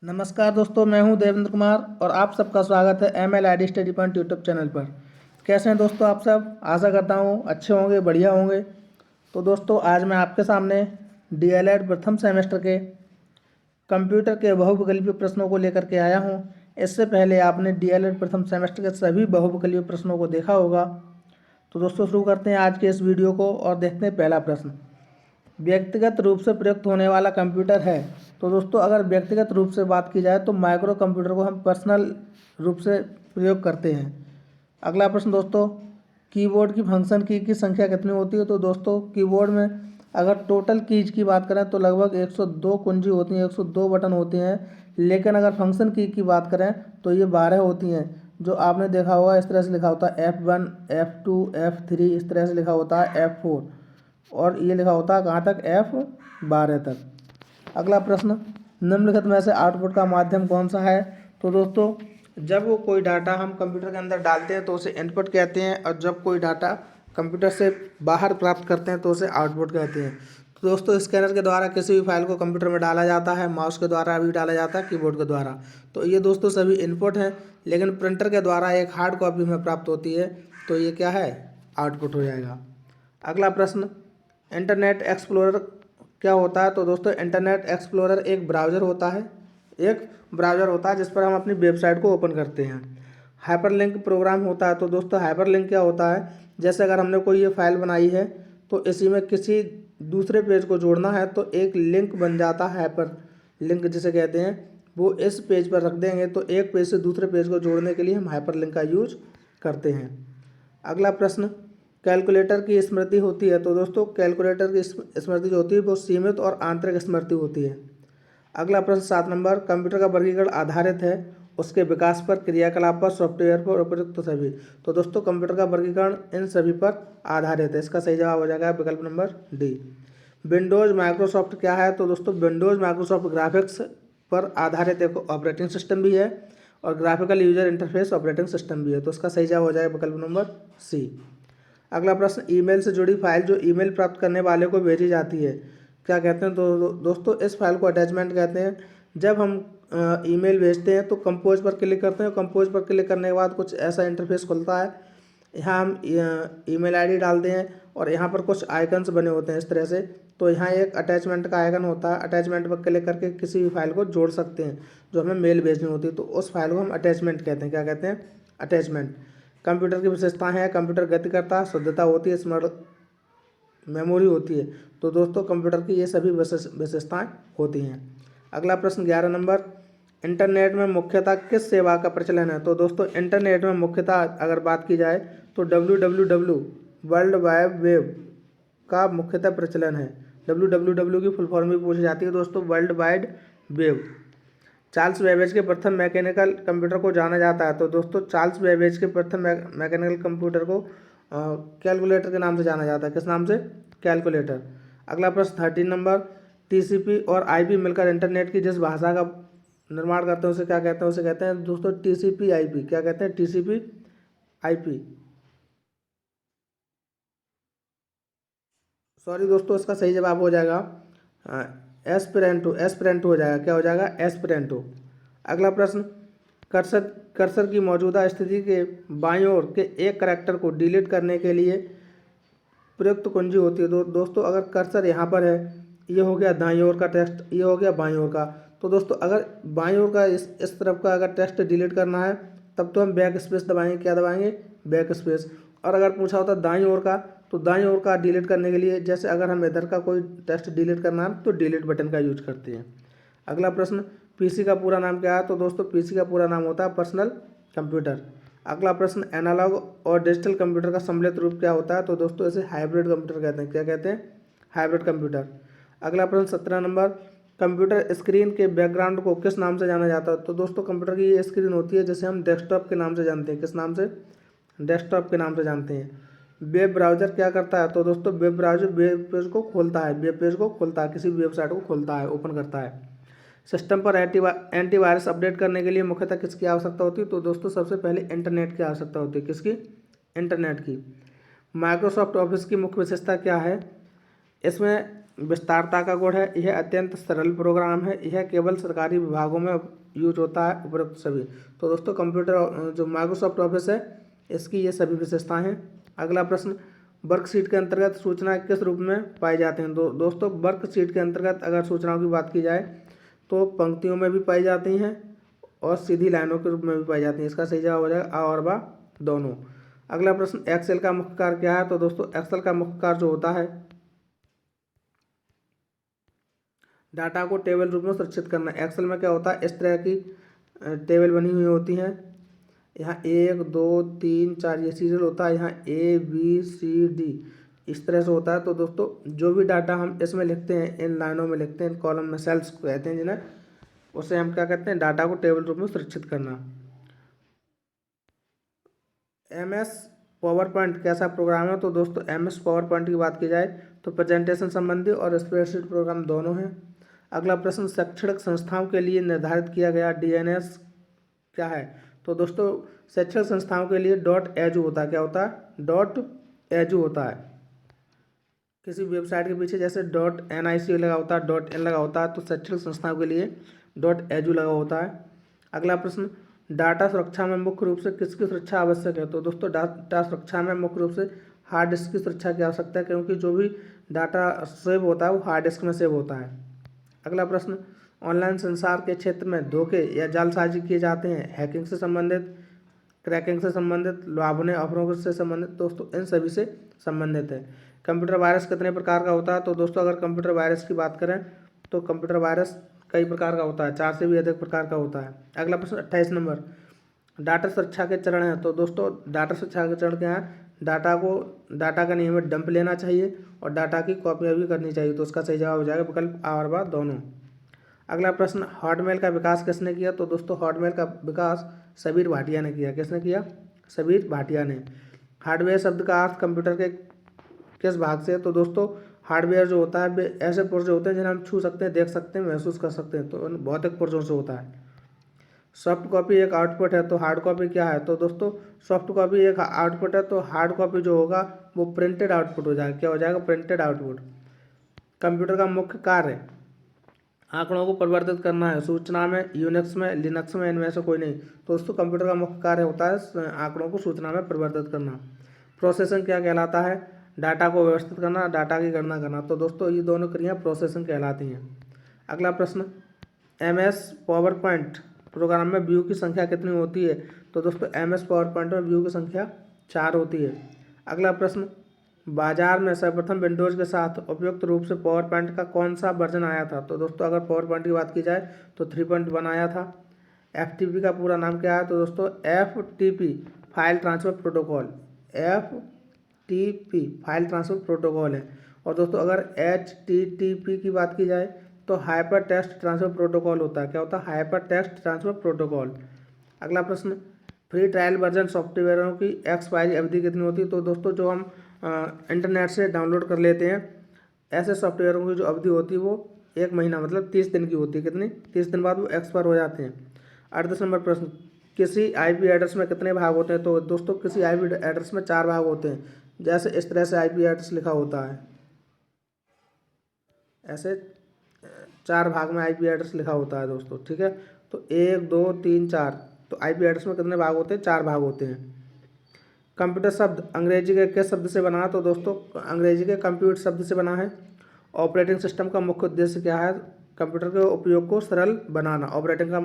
नमस्कार दोस्तों, मैं हूं देवेंद्र कुमार और आप सबका स्वागत है MLID study point YouTube channel पर। कैसे हैं दोस्तों आप सब? आशा करता हूं अच्छे होंगे, बढ़िया होंगे। तो दोस्तों आज मैं आपके सामने DLED प्रथम सेमेस्टर के कंप्यूटर के बहुविकल्पीय प्रश्नों को लेकर के आया हूं। इससे पहले आपने DLED प्रथम सेमेस्टर के सभी बहुविकल्पीय प्रश्नों को देखा होगा। तो दोस्तों शुरू करते हैं आज के इस वीडियो को और देखते हैं पहला प्रश्न। व्यक्तिगत रूप से प्रयुक्त होने वाला कंप्यूटर है। तो दोस्तों अगर व्यक्तिगत रूप से बात की जाए तो माइक्रो कंप्यूटर को हम पर्सनल रूप से प्रयोग करते हैं। अगला प्रश्न दोस्तों, कीबोर्ड की फंक्शन की संख्या कितनी होती है? तो दोस्तों कीबोर्ड में अगर टोटल कीज की बात करें तो लगभग 102 कुंजी होती हैं, 102 बटन होते हैं। लेकिन अगर फंक्शन की बात करें तो ये 12 होती हैं। जो आपने देखा होगा इस तरह से लिखा होता है F1, F2, F3, इस तरह से लिखा होता है F4 और ये लिखा होता है कहाँ तक? F12 तक। अगला प्रश्न, निम्नलिखित में से आउटपुट का माध्यम कौन सा है? तो दोस्तों जब वो कोई डाटा हम कंप्यूटर के अंदर डालते हैं तो उसे इनपुट कहते हैं, और जब कोई डाटा कंप्यूटर से बाहर प्राप्त करते हैं तो उसे आउटपुट कहते हैं। तो दोस्तों स्कैनर के द्वारा किसी भी फाइल को कंप्यूटर में डाला जाता है, माउस के द्वारा भी डाला जाता है, कीबोर्ड के द्वारा। तो ये दोस्तों सभी इनपुट हैं, लेकिन प्रिंटर के द्वारा एक हार्ड कॉपी में प्राप्त होती है, तो ये क्या है? आउटपुट हो जाएगा। अगला प्रश्न, इंटरनेट एक्सप्लोरर क्या होता है? तो दोस्तों इंटरनेट एक्सप्लोरर एक ब्राउज़र होता है, जिस पर हम अपनी वेबसाइट को ओपन करते हैं। हाइपरलिंक प्रोग्राम होता है। तो दोस्तों हाइपरलिंक क्या होता है? जैसे अगर हमने कोई ये फाइल बनाई है तो इसी में किसी दूसरे पेज को जोड़ना है तो एक लिंक बन जाता है, हाइपर लिंक जिसे कहते हैं। वो इस पेज पर रख देंगे तो एक पेज से दूसरे पेज को जोड़ने के लिए हम हाइपरलिंक का यूज करते हैं। अगला प्रश्न, कैलकुलेटर की स्मृति होती है। तो दोस्तों कैलकुलेटर की स्मृति जो होती है वो सीमित और आंतरिक स्मृति होती है। अगला प्रश्न 7 नंबर, कंप्यूटर का वर्गीकरण आधारित है उसके विकास पर, क्रियाकलाप पर, सॉफ्टवेयर पर, उपयुक्त सभी। तो दोस्तों कंप्यूटर का वर्गीकरण इन सभी पर आधारित है। इसका सही जवाब हो जाएगा विकल्प नंबर डी। विंडोज़ माइक्रोसॉफ्ट क्या है? तो दोस्तों विंडोज़ माइक्रोसॉफ्ट ग्राफिक्स पर आधारित एक ऑपरेटिंग सिस्टम भी है और graphical user interface operating system भी है। तो इसका सही जवाब हो जाएगा विकल्प नंबर सी। अगला प्रश्न, ईमेल से जुड़ी फाइल जो ईमेल प्राप्त करने वाले को भेजी जाती है क्या कहते हैं? तो दोस्तों इस फाइल को अटैचमेंट कहते हैं। जब हम ईमेल भेजते हैं तो कंपोज पर क्लिक करते हैं। कंपोज पर क्लिक करने के बाद कुछ ऐसा इंटरफेस खुलता है। यहाँ हम ईमेल आईडी डालते हैं और यहाँ पर कुछ आइकन्स बने होते हैं इस तरह से। तो यहाँ एक अटैचमेंट का आइकन होता है। अटैचमेंट पर क्लिक करके किसी भी फाइल को जोड़ सकते हैं जो हमें मेल भेजनी होती है। तो उस फाइल को हम अटैचमेंट कहते हैं। क्या कहते हैं? अटैचमेंट। कंप्यूटर की विशेषताएं हैं, कंप्यूटर गति करता है, शुद्धता होती है, स्मृति मेमोरी होती है। तो दोस्तों कंप्यूटर की ये सभी विशेषताएं होती हैं। अगला प्रश्न 11 नंबर, इंटरनेट में मुख्यतः किस सेवा का प्रचलन है? तो दोस्तों इंटरनेट में मुख्यतः अगर बात की जाए तो www वर्ल्ड वाइड वेब का मुख्यतः प्रचलन है। www की फुल फॉर्म भी पूछी जाती है दोस्तों, world wide web. Charles Babbage के प्रथम मैकेनिकल कंप्यूटर को जाना जाता है। तो दोस्तों चार्ल्स बेबेज के प्रथम मैकेनिकल कंप्यूटर को कैलकुलेटर के नाम से जाना जाता है। किस नाम से? कैलकुलेटर। अगला प्रश्न 13 नंबर, TCP और IP मिलकर इंटरनेट की जिस भाषा का निर्माण करते हैं उसे क्या कहते हैं? उसे कहते हैं दोस्तों TCP/IP। क्या कहते हैं? TCP/IP। सॉरी दोस्तों, इसका सही जवाब हो जाएगा एस्पेरेंटो। एस्पेरेंटो हो जाएगा। क्या हो जाएगा? एस्पेरेंटो। अगला प्रश्न, कर्सर कर्सर की मौजूदा स्थिति के बाईं ओर के एक करैक्टर को डिलीट करने के लिए प्रयुक्त कुंजी होती है। दोस्तों अगर कर्सर यहाँ पर है, ये हो गया दाईं ओर का टेक्स्ट, ये हो गया बाईं ओर का। तो दोस्तों अगर बाईं ओर का इस तरफ का अगर टेक्स्ट डिलीट करना है तब तो हम बैक स्पेस दबाएंगे। क्या दबाएंगे? Back space. और अगर पूछा होता दाईं ओर का, तो दाईं ओर का डिलीट करने के लिए जैसे अगर हम इधर का कोई टेक्स्ट डिलीट करना है तो डिलीट बटन का यूज करते हैं। अगला प्रश्न, पीसी का पूरा नाम क्या है? तो दोस्तों पीसी का पूरा नाम होता है पर्सनल कंप्यूटर। अगला प्रश्न, एनालॉग और डिजिटल कंप्यूटर का सम्मिलित रूप क्या होता है? तो दोस्तों इसे हाइब्रिड कंप्यूटर कहते हैं। क्या कहते हैं? Hybrid computer. अगला प्रश्न 17 नंबर, कंप्यूटर स्क्रीन के बैकग्राउंड को किस नाम से जाना जाता है? तो दोस्तों कंप्यूटर की ये स्क्रीन होती है जिसे हम डेस्कटॉप के नाम से जानते हैं। किस नाम से? डेस्कटॉप के नाम से जानते हैं। वेब ब्राउज़र क्या करता है? तो दोस्तों वेब ब्राउज़र वेब पेज को खोलता है। वेब पेज को खोलता है, किसी भी वेबसाइट को खोलता है, ओपन करता है। सिस्टम पर एंटीवायरस अपडेट करने के लिए मुख्यतः किसकी आवश्यकता होती है? तो दोस्तों सबसे पहले इंटरनेट की आवश्यकता होती है। किसकी? इंटरनेट की। माइक्रोसॉफ्ट ऑफिस की मुख्य विशेषता क्या है? इसमें विस्तारता का गुण है, यह अत्यंत सरल प्रोग्राम है, यह केवल सरकारी विभागों में यूज होता है। उपरोक्त सभी। तो दोस्तों कंप्यूटर जो माइक्रोसॉफ्ट ऑफिस है इसकी ये सभी विशेषताएं हैं। अगला प्रश्न, वर्कशीट के अंतर्गत सूचनाएं किस रूप में पाई जाती हैं? दोस्तों वर्कशीट के अंतर्गत अगर सूचनाओं की बात की जाए तो पंक्तियों में भी पाई जाती हैं और सीधी लाइनों के रूप में भी पाई जाती हैं। इसका सही जवाब हो जाएगा आ और बा दोनों। अगला प्रश्न, एक्सेल का मुख्य कार्य क्या है? तो दोस्तों एक्सेल का मुख्य कार्य जो होता है डाटा को टेबल रूप में सुरक्षित करना। एक्सेल में क्या होता है, इस तरह की टेबल बनी हुई होती हैं। यहाँ 1 2 3 4 ये सीरियल होता है, यहाँ ABCD इस तरह से होता है। तो दोस्तों जो भी डाटा हम इसमें लिखते हैं, इन लाइनों में लिखते हैं, इन कॉलम में, सेल्स को कहते हैं जिन्हें, उसे हम क्या कहते हैं, डाटा को टेबल रूप में सुरक्षित करना। MS पावर पॉइंट कैसा प्रोग्राम है? तो दोस्तों MS पावर पॉइंट की बात की जाए तो प्रेजेंटेशन संबंधी और स्प्रेडशीट प्रोग्राम दोनों हैं। अगला प्रश्न, शैक्षणिक संस्थाओं के लिए निर्धारित किया गया DNS क्या है? तो दोस्तों शैक्षणिक संस्थाओं के लिए .edu होता है। क्या होता है? .edu होता है। किसी वेबसाइट के पीछे जैसे .nic लगा होता है, .in लगा होता है, तो शैक्षणिक संस्थाओं के लिए .edu लगा होता है। अगला प्रश्न, डाटा सुरक्षा में मुख्य रूप से किसकी सुरक्षा आवश्यक है? तो दोस्तों डाटा सुरक्षा में मुख्य रूप से हार्ड डिस्क की सुरक्षा की आवश्यकता है, क्योंकि जो भी डाटा सेव होता है वो हार्ड डिस्क में सेव होता है। अगला प्रश्न, ऑनलाइन संसार के क्षेत्र में धोखे या जालसाजी किए जाते हैं, हैकिंग से संबंधित, क्रैकिंग से संबंधित, लुभावने ऑफरों से संबंधित, दोस्तों इन सभी से संबंधित है। कंप्यूटर वायरस कितने प्रकार का होता है? तो दोस्तों अगर कंप्यूटर वायरस की बात करें तो कंप्यूटर वायरस कई प्रकार का होता है, 4 से भी अधिक प्रकार का होता है। अगला प्रश्न 28 नंबर, डाटा सुरक्षा के चरण हैं। तो दोस्तों डाटा सुरक्षा के चरण क्या है? डाटा का नियमित डंप लेना चाहिए और डाटा की कॉपियाँ भी करनी चाहिए। तो उसका सही जवाब हो जाएगा विकल्प आ और बा दोनों। अगला प्रश्न, हॉटमेल का विकास किसने किया? तो दोस्तों हॉटमेल का विकास सबीर भाटिया ने किया। किसने किया? सबीर भाटिया ने। हार्डवेयर शब्द का अर्थ कंप्यूटर के किस भाग से है? तो दोस्तों हार्डवेयर जो होता है वे ऐसे पुर्जे होते हैं जिन्हें हम छू सकते हैं, देख सकते हैं, महसूस कर सकते हैं, तो उन भौतिक पुर्जों से होता है। सॉफ्ट कॉपी एक आउटपुट है, तो हार्ड कॉपी क्या है? तो दोस्तों सॉफ्ट कॉपी एक आउटपुट है, तो हार्ड कॉपी जो होगा वो प्रिंटेड आउटपुट हो जाएगा। क्या हो जाएगा? Printed output. कंप्यूटर का मुख्य कार्य आंकड़ों को परिवर्तित करना है। सूचना में, यूनिक्स में, लिनक्स में, इनमें से कोई नहीं। तो दोस्तों कंप्यूटर का मुख्य कार्य होता है आंकड़ों को सूचना में परिवर्तित करना। प्रोसेसिंग क्या कहलाता है? डाटा को व्यवस्थित करना, डाटा की गणना करना। तो दोस्तों ये दोनों क्रियाएं प्रोसेसिंग कहलाती हैं। अगला प्रश्न, MS पावर पॉइंट प्रोग्राम में व्यू की संख्या कितनी होती है? तो दोस्तों MS पावर पॉइंट में व्यू की संख्या 4 होती है। अगला प्रश्न, बाजार में सर्वप्रथम विंडोज़ के साथ उपयुक्त रूप से पावर पॉइंट का कौन सा वर्जन आया था? तो दोस्तों अगर पावर पॉइंट की बात की जाए तो 3.1 आया था। FTP का पूरा नाम क्या है? तो दोस्तों FTP file transfer protocol, FTP file transfer protocol है। और दोस्तों अगर HTTP की बात की जाए तो हाइपर टेक्स्ट ट्रांसफ़र प्रोटोकॉल होता है। क्या होता है? Hyper text transfer protocol. अगला प्रश्न, फ्री ट्रायल वर्जन सॉफ्टवेयरों की एक्सपायरी अवधि कितनी होती है? तो दोस्तों जो हम इंटरनेट से डाउनलोड कर लेते हैं ऐसे सॉफ्टवेयरों की जो अवधि होती है वो 1 महीना मतलब 30 दिन की होती है। कितनी? 30 दिन बाद वो एक्सपायर हो जाते हैं। 38 नंबर प्रश्न, किसी IP एड्रेस में कितने भाग होते हैं? तो दोस्तों किसी IP एड्रेस में 4 भाग होते हैं। जैसे इस तरह से IP एड्रेस लिखा होता है, ऐसे 4 भाग में IP एड्रेस लिखा होता है दोस्तों। ठीक है, तो 1 2 3 4, तो IP एड्रेस में कितने भाग होते हैं? 4 भाग होते हैं। कंप्यूटर शब्द अंग्रेजी के किस शब्द से बना है? तो दोस्तों अंग्रेजी के कंप्यूटर शब्द से बना है। ऑपरेटिंग सिस्टम का मुख्य उद्देश्य क्या है? कंप्यूटर के उपयोग को सरल बनाना। ऑपरेटिंग का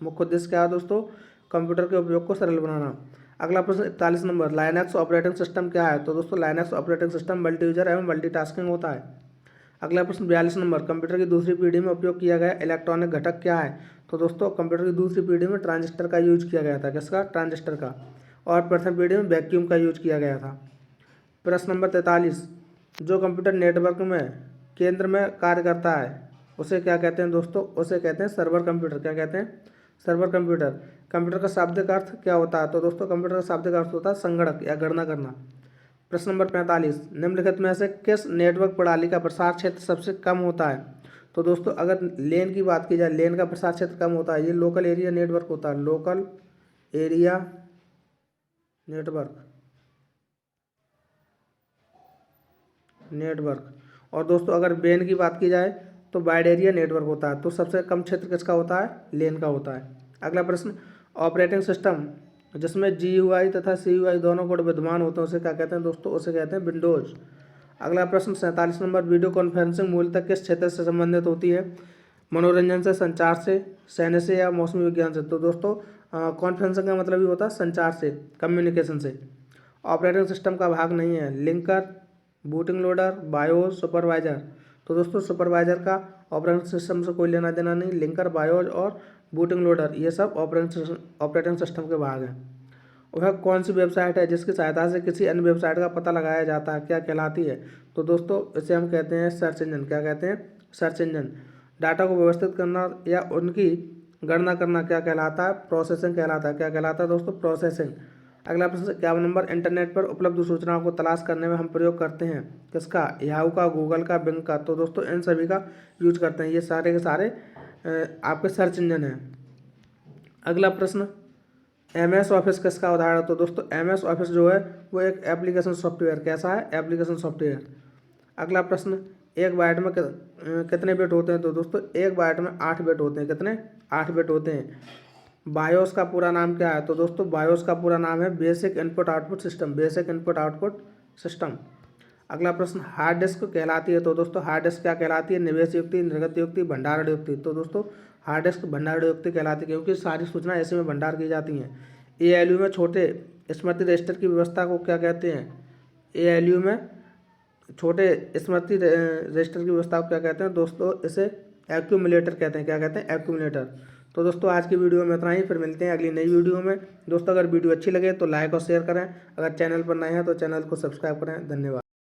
मुख्य उद्देश्य क्या है दोस्तों? कंप्यूटर के उपयोग को सरल बनाना। अगला प्रश्न 41 नंबर, लाइनक्स ऑपरेटिंग सिस्टम क्या है? तो दोस्तों Linux operating system multi user एवं मल्टीटास्किंग होता है। अगला प्रश्न 42 नंबर, कंप्यूटर की दूसरी पीढ़ी में उपयोग किया गया इलेक्ट्रॉनिक घटक क्या है? तो दोस्तों कंप्यूटर की दूसरी पीढ़ी में ट्रांजिस्टर का यूज किया गया था। किसका? ट्रांजिस्टर का। और प्रथम पीढ़ी में वैक्यूम का यूज किया गया था। प्रश्न नंबर 43, जो कंप्यूटर नेटवर्क में केंद्र में कार्य करता है उसे क्या कहते हैं दोस्तों? उसे कहते हैं सर्वर कंप्यूटर। क्या कहते हैं? Server computer. कंप्यूटर का शाब्दिक अर्थ क्या होता है? तो दोस्तों कंप्यूटर का शाब्दिक अर्थ होता है संगणक या गणना करना। प्रश्न नंबर 45, निम्नलिखित में से किस नेटवर्क प्रणाली का प्रसार क्षेत्र सबसे कम होता है? तो दोस्तों अगर लेन की बात की जाए, लेन का प्रसार क्षेत्र कम होता है, ये लोकल एरिया नेटवर्क होता है। लोकल एरिया नेटवर्क और दोस्तों अगर बेन की बात की जाए तो वाइड एरिया नेटवर्क होता है। तो सबसे कम क्षेत्र किसका होता है? लेन का होता है। अगला प्रश्न, ऑपरेटिंग सिस्टम जिसमें GUI तथा CUI दोनों कोड विद्यमान होते हैं उसे क्या कहते हैं दोस्तों? उसे कहते हैं विंडोज़। अगला प्रश्न 47 नंबर, वीडियो कॉन्फ्रेंसिंग मूलतः किस क्षेत्र से संबंधित होती है? मनोरंजन से, संचार से, सैन्य से या मौसमी विज्ञान से? तो दोस्तों कॉन्फ्रेंसिंग का मतलब ही होता है संचार से, कम्युनिकेशन से। ऑपरेटिंग सिस्टम का भाग नहीं है, linker, booting loader, BIOS, supervisor. तो दोस्तों सुपरवाइजर का ऑपरेटिंग सिस्टम से कोई लेना देना नहीं। लिंकर, बायोस और बूटिंग लोडर ये सब ऑपरेटिंग सिस्टम के भाग हैं। वह कौन सी वेबसाइट है जिसकी सहायता से किसी अन्य वेबसाइट का पता लगाया जाता है, क्या कहलाती है? तो दोस्तों इसे हम कहते हैं सर्च इंजन। क्या कहते हैं? Search engine. डाटा को व्यवस्थित करना या उनकी गणना करना क्या कहलाता है? प्रोसेसिंग कहलाता है। क्या कहलाता है दोस्तों? प्रोसेसिंग। अगला प्रश्न 51 नंबर, इंटरनेट पर उपलब्ध सूचनाओं को तलाश करने में हम प्रयोग करते हैं किसका? याहू का, गूगल का, बिंग का। तो दोस्तों इन सभी का यूज करते हैं। ये सारे के सारे आपके सर्च इंजन हैं। अगला प्रश्न, MS ऑफिस किसका उदाहरण है? तो दोस्तों MS ऑफिस जो है वो एक एप्लीकेशन सॉफ्टवेयर। कैसा है? Application software. अगला प्रश्न, एक बाइट में कितने बिट होते हैं? तो दोस्तों एक बाइट में 8 बिट होते हैं। कितने? 8 बिट होते हैं। बायोस का पूरा नाम क्या है? तो दोस्तों बायोस का पूरा नाम है basic input output system. Basic input output system. अगला प्रश्न, हार्ड डिस्क कहलाती है? तो दोस्तों हार्ड डिस्क क्या कहलाती है? निवेश युक्ति, निर्गत युक्ति, भंडारण युक्ति। तो दोस्तों हार्ड डिस्क भंडारण युक्ति कहलाती है क्योंकि सारी सूचना ऐसे में भंडार की जाती हैं। ALU में छोटे स्मृति रजिस्टर की व्यवस्था को क्या कहते हैं? ALU में छोटे स्मृति रजिस्टर की व्यवस्था को क्या कहते हैं दोस्तों? इसे एक्यूमुलेटर कहते हैं। क्या कहते हैं? एक्यूमुलेटर। तो दोस्तों आज की वीडियो में इतना ही, फिर मिलते हैं अगली नई वीडियो में। दोस्तों अगर वीडियो अच्छी लगे तो लाइक और शेयर करें। अगर चैनल पर नए हैं तो चैनल को सब्सक्राइब करें। धन्यवाद।